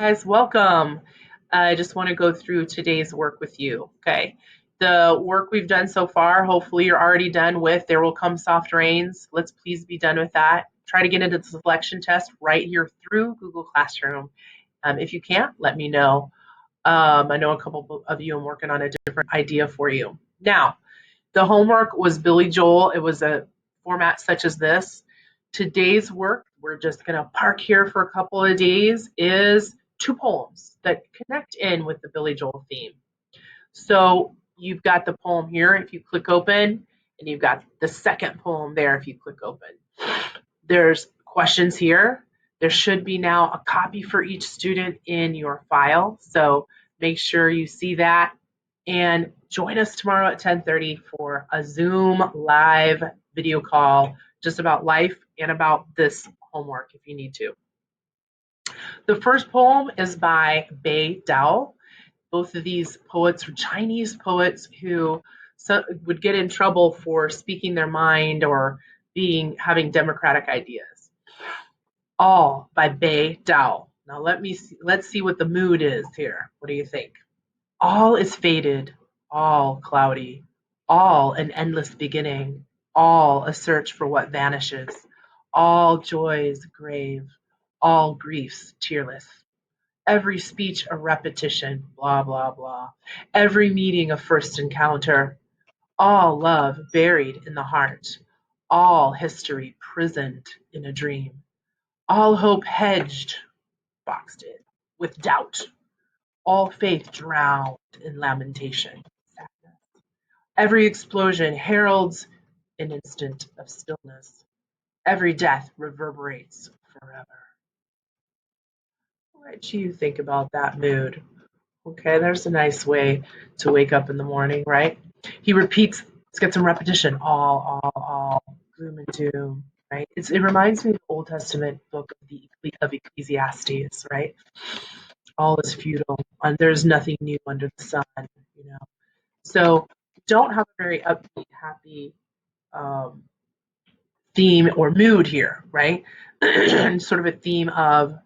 Guys, welcome. I just want to go through today's work with you. Okay. The work we've done so far, hopefully you're already done with. There will come soft rains. Let's please be done with that. Try to get into the selection test right here through Google Classroom. If you can't, let me know. I know a couple of you, I'm working on a different idea for you. Now, the homework was Billy Joel. It was a format such as this. Today's work, we're just going to park here for a couple of days, is two poems that connect in with the Billy Joel theme. So you've got the poem here if you click open, and you've got the second poem there if you click open. There's questions here. There should be now a copy for each student in your file. So make sure you see that and join us tomorrow at 10:30 for a Zoom live video call just about life and about this homework if you need to. The first poem is by Bei Dao. Both of these poets were Chinese poets who would get in trouble for speaking their mind or having democratic ideas. All by Bei Dao. Now let's see what the mood is here. What do you think? All is faded, all cloudy, all an endless beginning, all a search for what vanishes, all joys grave, all griefs tearless. Every speech a repetition, blah, blah, blah. Every meeting a first encounter, all love buried in the heart, all history prisoned in a dream, all hope hedged, boxed in, with doubt, all faith drowned in lamentation. Every explosion heralds an instant of stillness. Every death reverberates forever. What do you think about that mood? Okay, there's a nice way to wake up in the morning, right? He repeats, let's get some repetition. All, gloom and doom, right? It reminds me of the Old Testament book of Ecclesiastes, right? All is futile, and there's nothing new under the sun, you know. So don't have a very upbeat, happy um, theme or mood here, right? Sort of a theme of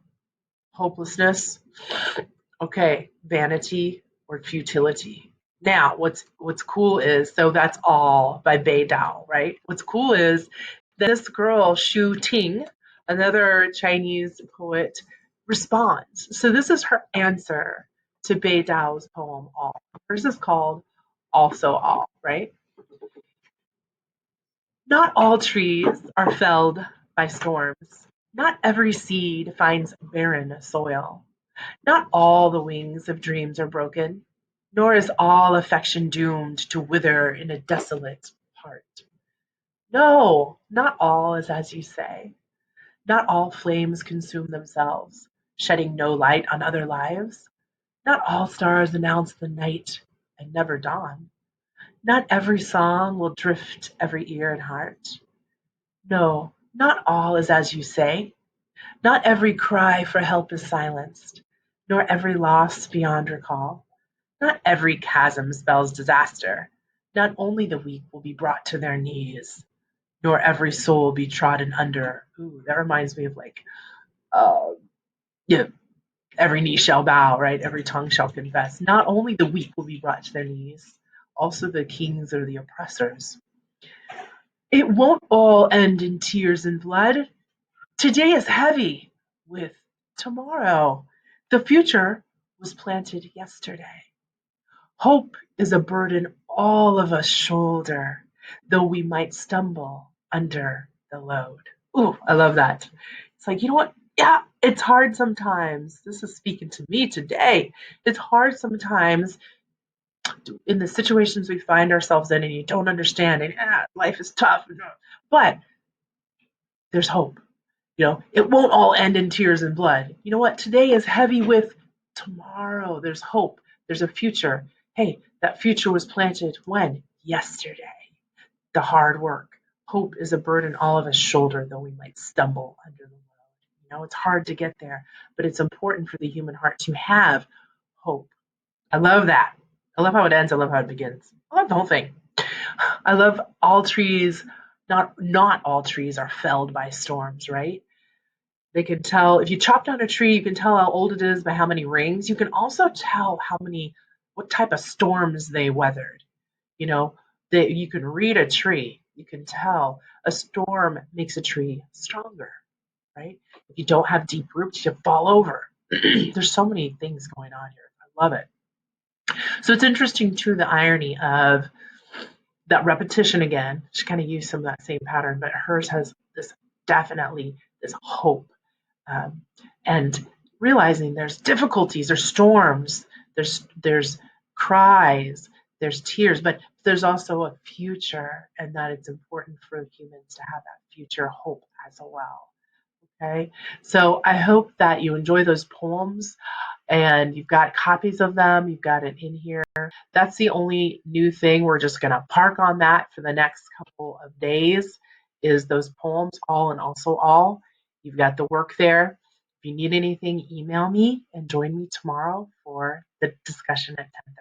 hopelessness, okay, vanity or futility. Now, what's cool is so that's all by Bei Dao, right? What's cool is that this girl Xu Ting, another Chinese poet, responds. So this is her answer to Bei Dao's poem All. Hers is called Also All, right? Not all trees are felled by storms. Not every seed finds barren soil. Not all the wings of dreams are broken, nor is all affection doomed to wither in a desolate heart. No, not all is as you say. Not all flames consume themselves, shedding no light on other lives. Not all stars announce the night and never dawn. Not every song will drift every ear and heart. No, not all is as you say. Not every cry for help is silenced, nor every loss beyond recall. Not every chasm spells disaster. Not only the weak will be brought to their knees, nor every soul be trodden under. Ooh, that reminds me of uh, yeah, every knee shall bow, right? Every tongue shall confess. Not only the weak will be brought to their knees, also the kings or the oppressors. It won't all end in tears and blood. Today is heavy with tomorrow. The future was planted yesterday. Hope is a burden all of us shoulder, though we might stumble under the load. Ooh, I love that. It's like, you know what? Yeah, it's hard sometimes. This is speaking to me today. It's hard sometimes in the situations we find ourselves in and you don't understand and life is tough. But there's hope. It won't all end in tears and blood. You know what? Today is heavy with tomorrow. There's hope. There's a future. Hey, that future was planted when? Yesterday. The hard work. Hope is a burden all of us shoulder, though we might stumble under the load. It's hard to get there, but it's important for the human heart to have hope. I love that. I love how it ends. I love how it begins. I love the whole thing. I love all trees. Not all trees are felled by storms, right? They can tell if you chop down a tree, you can tell how old it is by how many rings. You can also tell what type of storms they weathered. You know, that you can read a tree. You can tell a storm makes a tree stronger, right? If you don't have deep roots, you fall over. There's so many things going on here. I love it. So it's interesting too, the irony of that repetition again. She kind of used some of that same pattern, but hers has this definitely this hope, um, and realizing there's difficulties, there's storms, there's cries, there's tears, but there's also a future, and that it's important for humans to have that future hope as well. Okay, so I hope that you enjoy those poems and you've got copies of them. You've got it in here. That's the only new thing. We're just going to park on that for the next couple of days is those poems, all and also all. You've got the work there. If you need anything, email me and join me tomorrow for the discussion at 10.